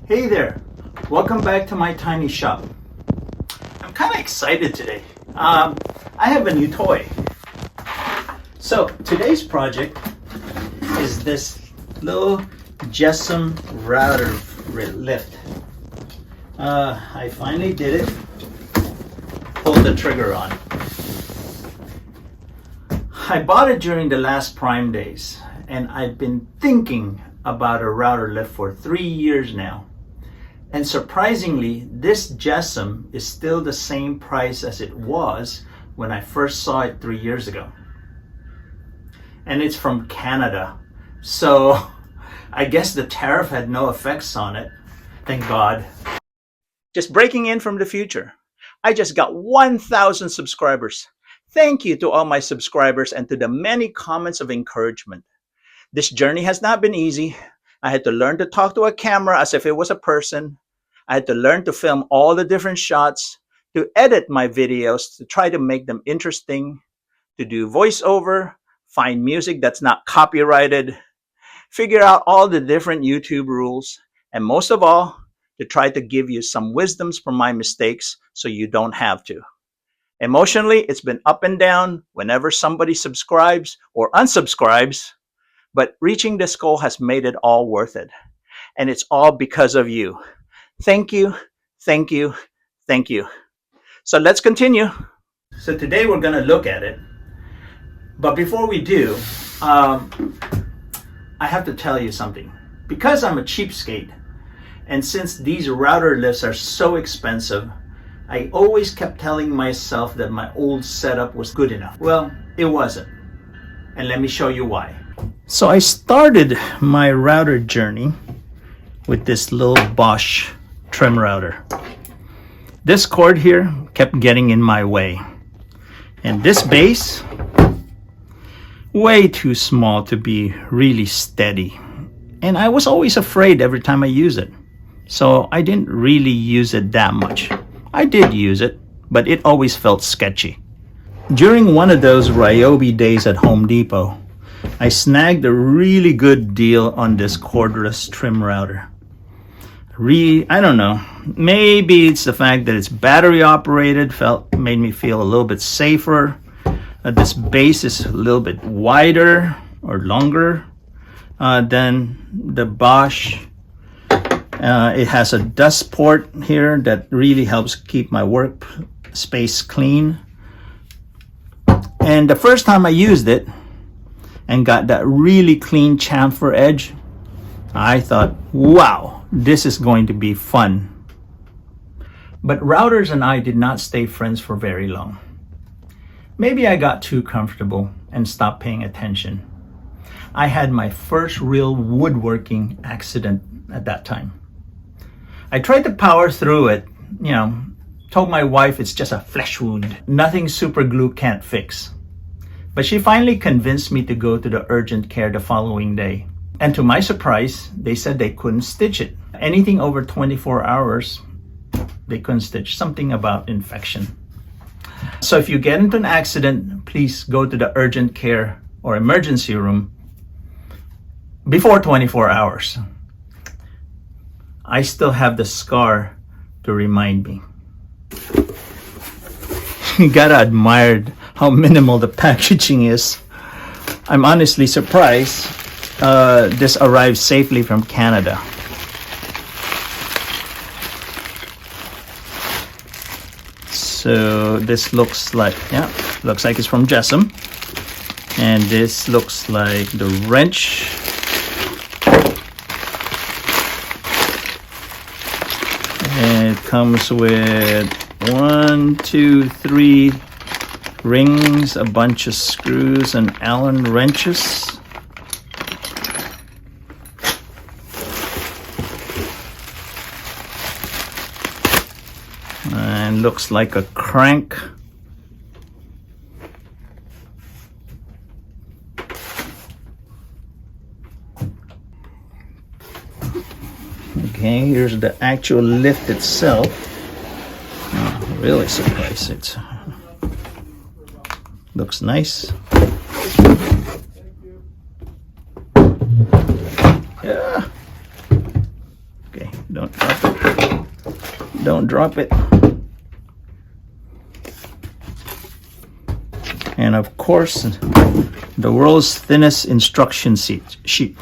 Hey there, welcome back to my tiny shop. I'm kind of excited today. I have a new toy. So today's project is this little Jessem Router Lift. I finally did it. Pulled the trigger on. I bought it during the last Prime days, and I've been thinking about a router lift for 3 years now. And surprisingly, this Jessem is still the same price as it was when I first saw it 3 years ago. And it's from Canada. So I guess the tariff had no effects on it. Thank God. Just breaking in from the future. I just got 1,000 subscribers. Thank you to all my subscribers and to the many comments of encouragement. This journey has not been easy. I had to learn to talk to a camera as if it was a person. I had to learn to film all the different shots, to edit my videos, to try to make them interesting, to do voiceover, find music that's not copyrighted, figure out all the different YouTube rules, and most of all, to try to give you some wisdoms from my mistakes so you don't have to. Emotionally, it's been up and down whenever somebody subscribes or unsubscribes, but reaching this goal has made it all worth it. And it's all because of you. Thank you, thank you, thank you. So let's continue. So today we're going to look at it. But before we do, I have to tell you something. Because I'm a cheapskate, and since these router lifts are so expensive, I always kept telling myself that my old setup was good enough. Well, it wasn't. And let me show you why. So I started my router journey with this little Bosch trim router. This cord here kept getting in my way. And this base, way too small to be really steady. And I was always afraid every time I use it. So I didn't really use it that much. I did use it, but it always felt sketchy. During one of those Ryobi days at Home Depot, I snagged a really good deal on this cordless trim router. I don't know, maybe it's the fact that it's battery operated, made me feel a little bit safer. This base is a little bit wider or longer than the Bosch. It has a dust port here that really helps keep my workspace clean. And the first time I used it and got that really clean chamfer edge, I thought, wow, this is going to be fun. But routers and I did not stay friends for very long. Maybe I got too comfortable and stopped paying attention. I had my first real woodworking accident at that time. I tried to power through it, told my wife it's just a flesh wound, nothing super glue can't fix. But she finally convinced me to go to the urgent care the following day. And to my surprise, they said they couldn't stitch it. Anything over 24 hours, they couldn't stitch. Something about infection. So if you get into an accident, please go to the urgent care or emergency room before 24 hours. I still have the scar to remind me. You gotta admire how minimal the packaging is. I'm honestly surprised this arrived safely from Canada. So this looks like it's from Jessem. And this looks like the wrench. And it comes with 1, 2, 3 rings, a bunch of screws and Allen wrenches. And looks like a crank. Okay, here's the actual lift itself. Oh, really surprised. It looks nice. Yeah. Okay, Don't drop it. Don't drop it. And of course, the world's thinnest instruction sheet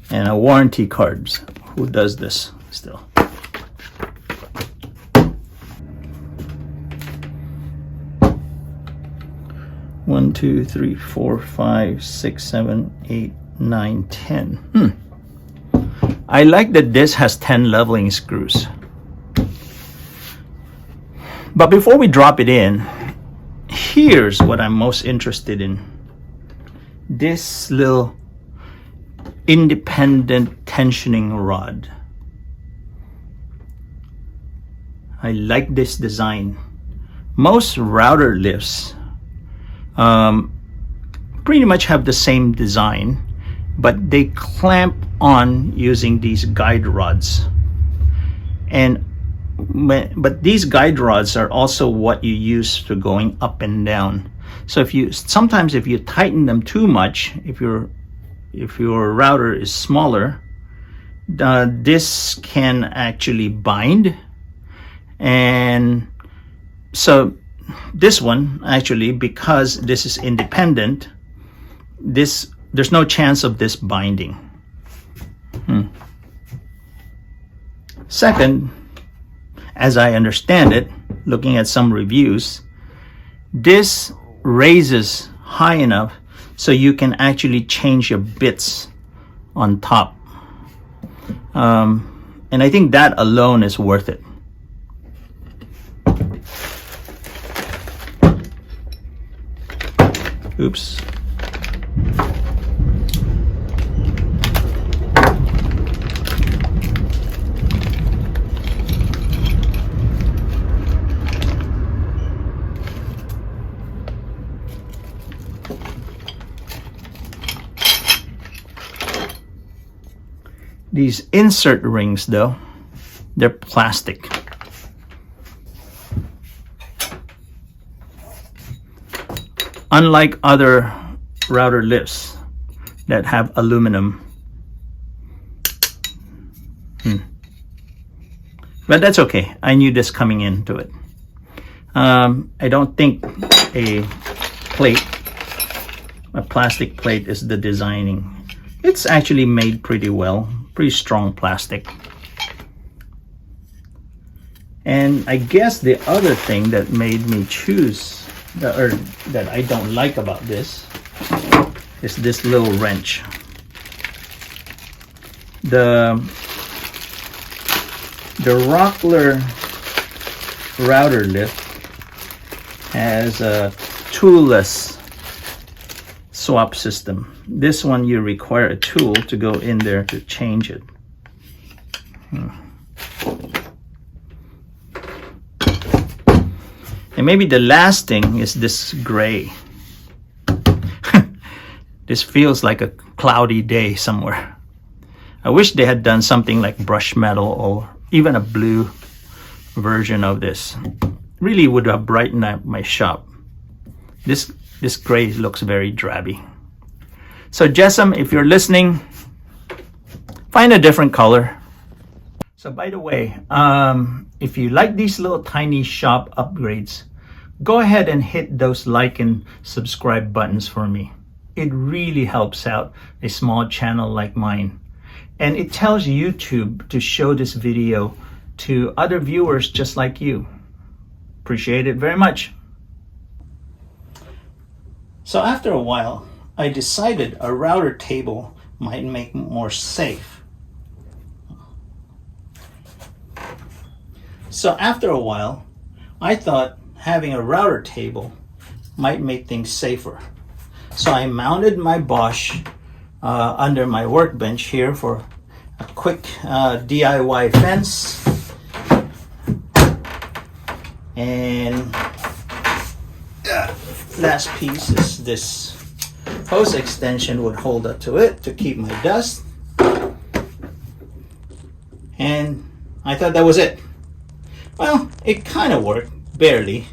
and a warranty cards. Who does this still? One, two, three, 4, 5, 6, 7, 8, 9, 10. I like that this has 10 leveling screws. But before we drop it in, here's what I'm most interested in. This little independent tensioning rod. I like this design. Most router lifts pretty much have the same design, but they clamp on using these guide rods. But these guide rods are also what you use for going up and down. So sometimes if you tighten them too much, if your router is smaller, this can actually bind. And so this one actually, because this is independent, there's no chance of this binding. Second, as I understand it, looking at some reviews, this raises high enough so you can actually change your bits on top. And I think that alone is worth it. Oops. These insert rings though, they're plastic. Unlike other router lifts that have aluminum. But that's okay. I knew this coming into it. I don't think a plastic plate is the designing. It's actually made pretty well. Pretty strong plastic. And I guess the other thing that made me choose, or that I don't like about this, is this little wrench. The Rockler router lift has a toolless swap system. This one you require a tool to go in there to change it. And maybe the last thing is this gray. This feels like a cloudy day somewhere. I wish they had done something like brushed metal or even a blue version of this. Really would have brightened up my shop. This gray looks very drabby. So Jessem, if you're listening, find a different color. So by the way, if you like these little tiny shop upgrades, go ahead and hit those like and subscribe buttons for me. It really helps out a small channel like mine. And it tells YouTube to show this video to other viewers just like you. Appreciate it very much. So after a while, I decided a router table might make more safe. So after a while, I thought having a router table might make things safer. So I mounted my Bosch under my workbench here for a quick DIY fence. And last piece is this hose extension would hold up to it to keep my dust. And I thought that was it. Well, it kind of worked, barely.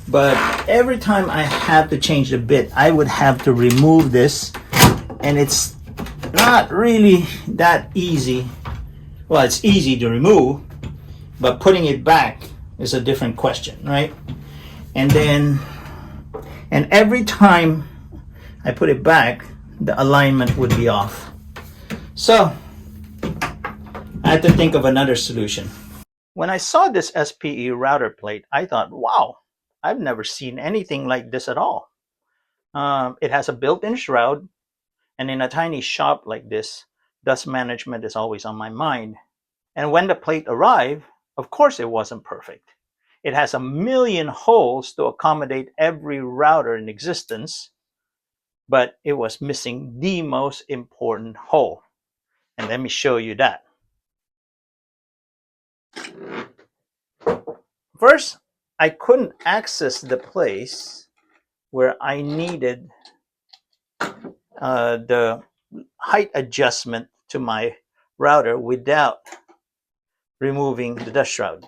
But every time I had to change the bit, I would have to remove this. And it's not really that easy Well, it's easy to remove, but putting it back is a different question, right? And every time I put it back, the alignment would be off. So I had to think of another solution. When I saw this SPE router plate, I thought, wow, I've never seen anything like this at all. It has a built-in shroud, and in a tiny shop like this, dust management is always on my mind. And when the plate arrived, of course it wasn't perfect. It has a million holes to accommodate every router in existence, but it was missing the most important hole. And let me show you that. First, I couldn't access the place where I needed the height adjustment to my router without removing the dust shroud.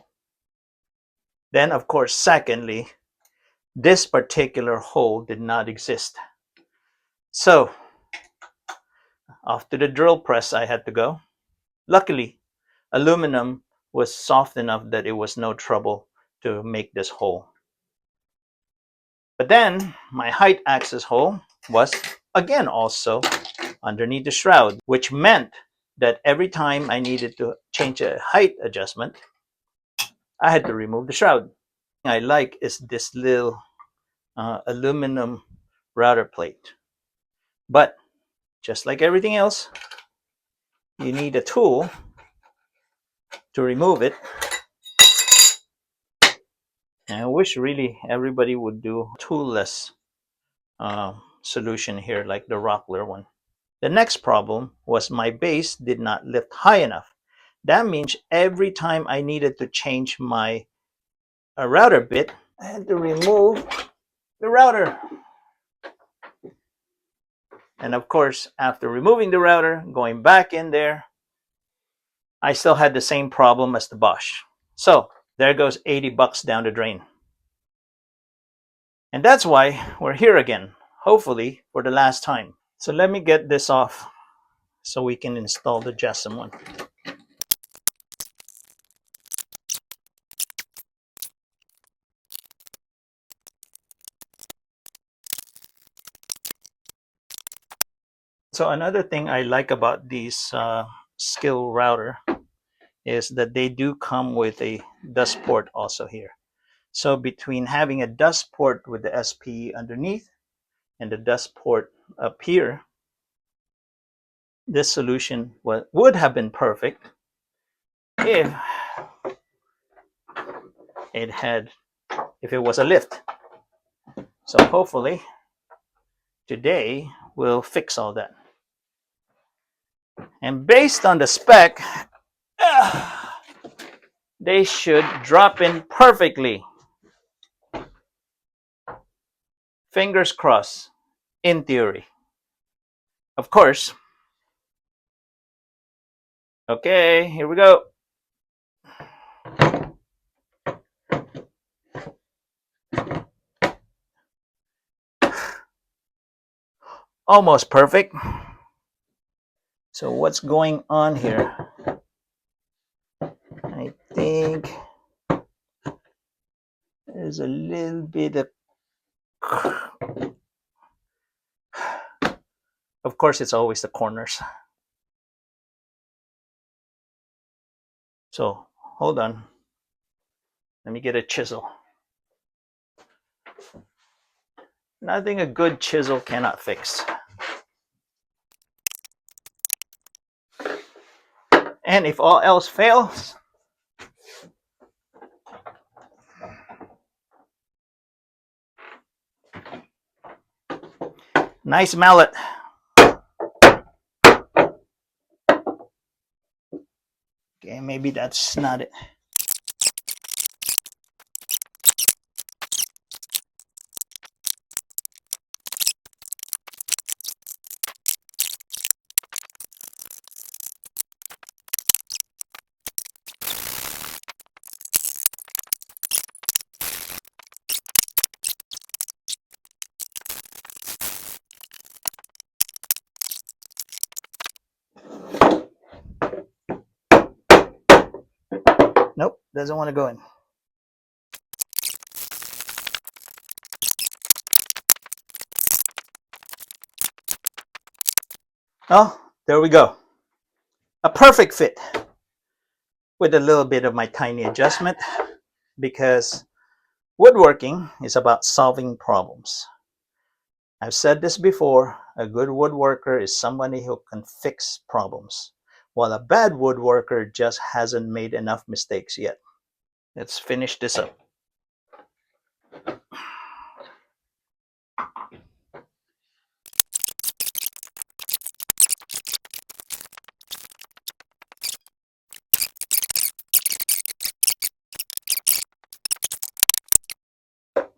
Then, of course, secondly, this particular hole did not exist. So, off to the drill press I had to go. Luckily, aluminum was soft enough that it was no trouble to make this hole. But then, my height access hole was again also underneath the shroud, which meant that every time I needed to change a height adjustment, I had to remove the shroud. I like is this little aluminum router plate. But just like everything else, you need a tool to remove it. And I wish really everybody would do a toolless solution here like the Rockler one. The next problem was my base did not lift high enough. That means every time I needed to change my router bit, I had to remove the router. And of course, after removing the router, going back in there, I still had the same problem as the Bosch. So there goes 80 bucks down the drain. And that's why we're here again, hopefully for the last time. So let me get this off so we can install the Jessem one. So another thing I like about these skill router is that they do come with a dust port also here. So between having a dust port with the SPE underneath and the dust port up here, this solution would have been perfect if it was a lift. So hopefully today we'll fix all that. And based on the spec, they should drop in perfectly. Fingers crossed, in theory. Of course. Okay, here we go. Almost perfect. So what's going on here? I think there's a little bit of course it's always the corners. So hold on. Let me get a chisel. Nothing a good chisel cannot fix. And if all else fails, nice mallet. Okay, maybe that's not it. Nope, doesn't want to go in. Oh, there we go. A perfect fit with a little bit of my tiny adjustment, because woodworking is about solving problems. I've said this before, a good woodworker is somebody who can fix problems, while a bad woodworker just hasn't made enough mistakes yet. Let's finish this up.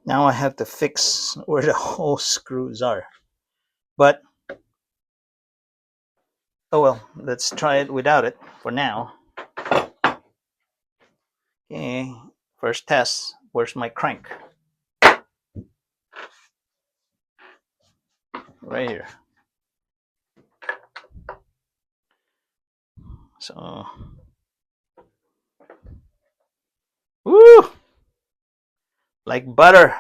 Now I have to fix where the hole screws are. But, oh well, let's try it without it for now. Okay, first test. Where's my crank? Right here. So, woo! Like butter.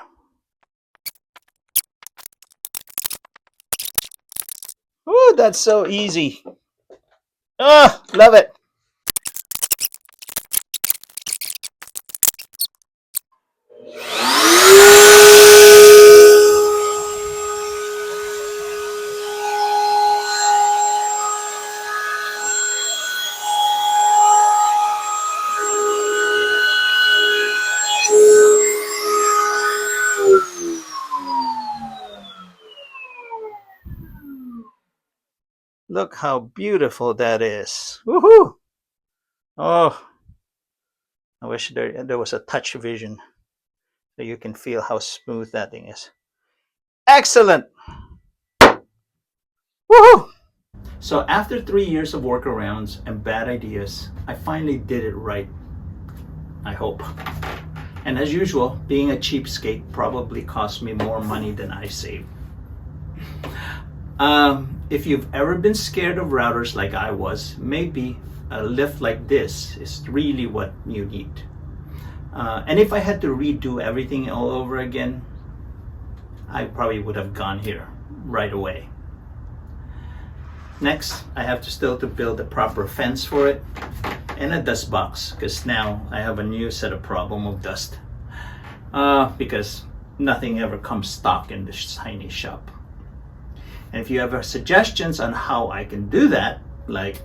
Ooh, that's so easy. Oh, love it. Look how beautiful that is. Woohoo! Oh, I wish there was a touch vision so you can feel how smooth that thing is. Excellent! Woohoo! So after 3 years of workarounds and bad ideas, I finally did it right. I hope. And as usual, being a cheapskate probably cost me more money than I saved. If you've ever been scared of routers like I was, maybe a lift like this is really what you need. And if I had to redo everything all over again, I probably would have gone here right away. Next, I have to still build a proper fence for it and a dust box, because now I have a new set of problem of dust. Because nothing ever comes stock in this tiny shop. And if you have suggestions on how I can do that, like,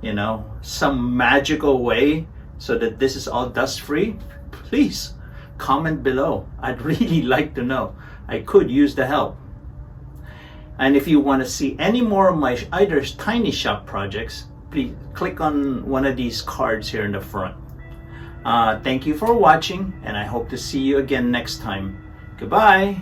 you know, some magical way so that this is all dust free, please comment below. I'd really like to know. I could use the help. And if you want to see any more of my other tiny shop projects, please click on one of these cards here in the front. Thank you for watching, and I hope to see you again next time. Goodbye.